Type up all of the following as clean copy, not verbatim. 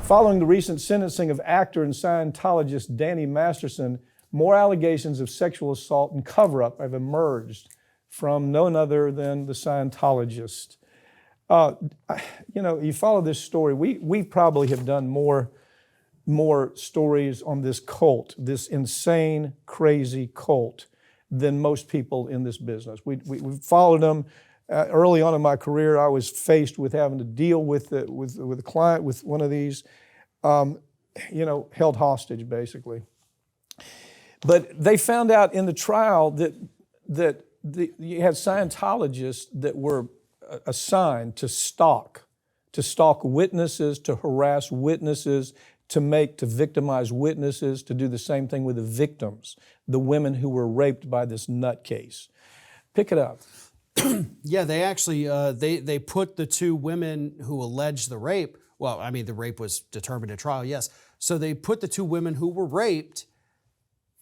Following the recent sentencing of actor and Scientologist Danny Masterson, more allegations of sexual assault and cover-up have emerged from none other than the Scientologist. You follow this story. We probably have done more stories on this cult, this insane, crazy cult, than most people in this business. We've followed them. Early on in my career, I was faced with having to deal with a client with one of these, held hostage basically. But they found out in the trial that you had Scientologists that were assigned to stalk witnesses, to harass witnesses, to victimize witnesses, to do the same thing with the victims, the women who were raped by this nutcase. Pick it up. Yeah, they actually, they put the two women who alleged the rape, well, I mean, the rape was determined at trial, yes. So they put the two women who were raped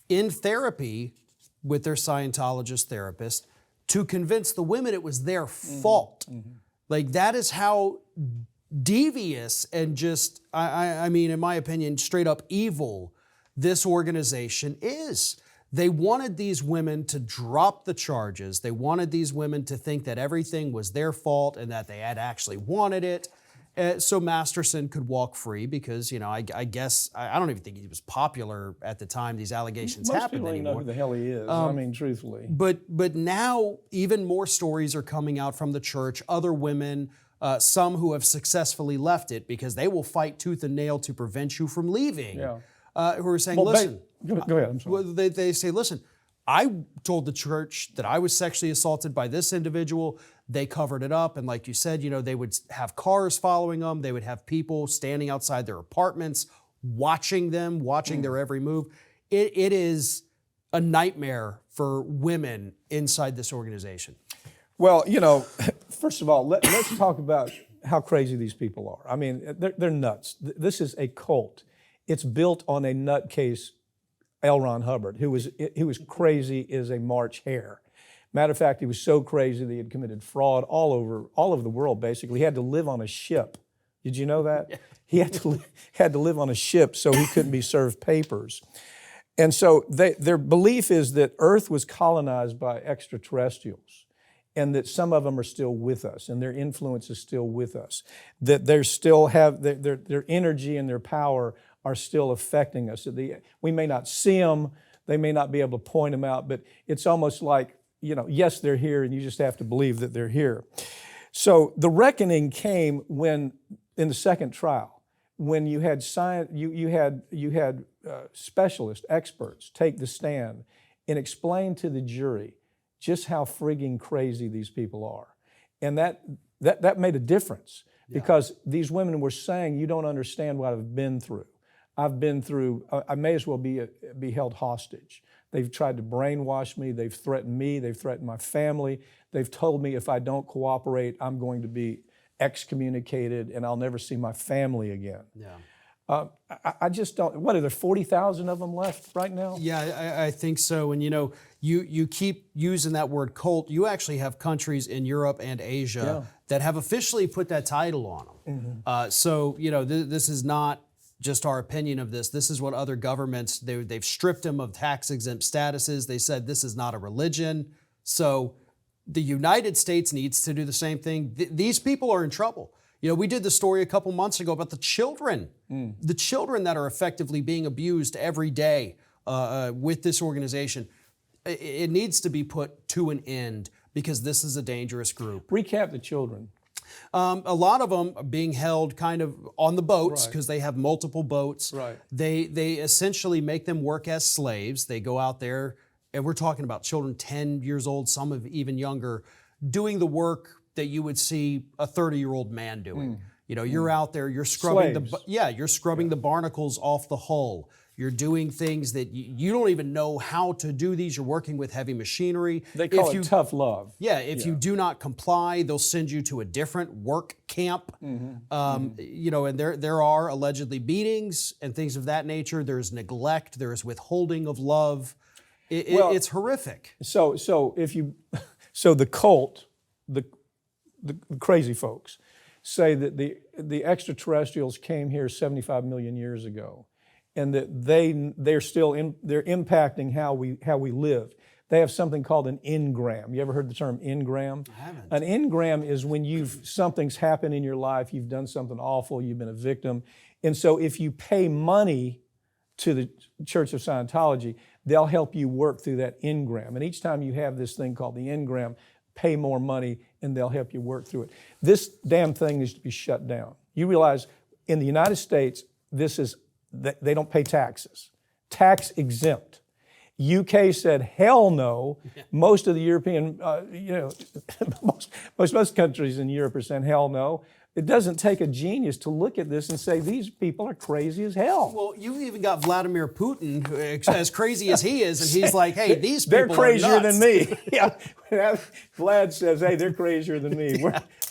in therapy with their Scientologist therapist to convince the women it was their fault. Mm-hmm. Like, that is how devious and just, I mean, in my opinion, straight up evil this organization is. They wanted these women to drop the charges. They wanted these women to think that everything was their fault and that they had actually wanted it. So Masterson could walk free because, I guess, I don't even think he was popular at the time these allegations happened anymore. Most people don't know who the hell he is, I mean, truthfully. But now even more stories are coming out from the church, other women, some who have successfully left it because they will fight tooth and nail to prevent you from leaving, who are saying, listen. Go ahead, I'm sorry. They say, listen, I told the church that I was sexually assaulted by this individual. They covered it up. And like you said, they would have cars following them. They would have people standing outside their apartments, watching them, watching their every move. It is a nightmare for women inside this organization. Well, first of all, let's talk about how crazy these people are. I mean, they're nuts. This is a cult. It's built on a nutcase, L. Ron Hubbard, who was crazy as a March hare. Matter of fact, he was so crazy that he had committed fraud all over the world, basically. He had to live on a ship. Did you know that? Yeah. He had to live on a ship so he couldn't be served papers. And so their belief is that Earth was colonized by extraterrestrials and that some of them are still with us and their influence is still with us, that they still have their energy and their power are still affecting us. We may not see them, they may not be able to point them out, but it's almost like, yes, they're here, and you just have to believe that they're here. So the reckoning came when, in the second trial, when you had specialists, experts take the stand and explain to the jury just how frigging crazy these people are, and that made a difference because these women were saying, "You don't understand what I've been through. I've been through. I may as well be held hostage." They've tried to brainwash me. They've threatened me. They've threatened my family. They've told me if I don't cooperate, I'm going to be excommunicated and I'll never see my family again. Yeah. I just don't. What are there 40,000 of them left right now? Yeah, I think so. And you keep using that word cult. You actually have countries in Europe and Asia that have officially put that title on them. Mm-hmm. So this is not just our opinion of this. This is what other governments, they've stripped them of tax-exempt statuses. They said this is not a religion. So the United States needs to do the same thing. These people are in trouble. We did the story a couple months ago about the children that are effectively being abused every day with this organization. It needs to be put to an end because this is a dangerous group. Recap the children. A lot of them are being held kind of on the boats because they have multiple boats. Right. They essentially make them work as slaves. They go out there, and we're talking about children 10 years old, some of even younger, doing the work that you would see a 30-year-old man doing. You're out there, you're scrubbing the barnacles off the hull. You're doing things that you don't even know how to do these. You're working with heavy machinery. They call it tough love. Yeah, if you do not comply, they'll send you to a different work camp. And there are allegedly beatings and things of that nature. There's neglect. There's withholding of love. It's horrific. So the cult, the crazy folks, say that the the extraterrestrials came here 75 million years ago, and that they're impacting how we live. They have something called an engram. You ever heard the term engram? I haven't. An engram is when something's happened in your life, you've done something awful, you've been a victim. And so if you pay money to the Church of Scientology, they'll help you work through that engram. And each time you have this thing called the engram, pay more money and they'll help you work through it. This damn thing needs to be shut down. You realize in the United States, they don't pay taxes. Tax exempt. UK said, hell no. Most of the European, most countries in Europe are saying, hell no. It doesn't take a genius to look at this and say, these people are crazy as hell. Well, you even got Vladimir Putin, who, as crazy as he is, and he's like, hey, these people they're crazier are nuts. than me. Yeah, Vlad says, hey, they're crazier than me.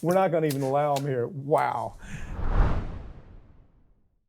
We're not going to even allow them here. Wow.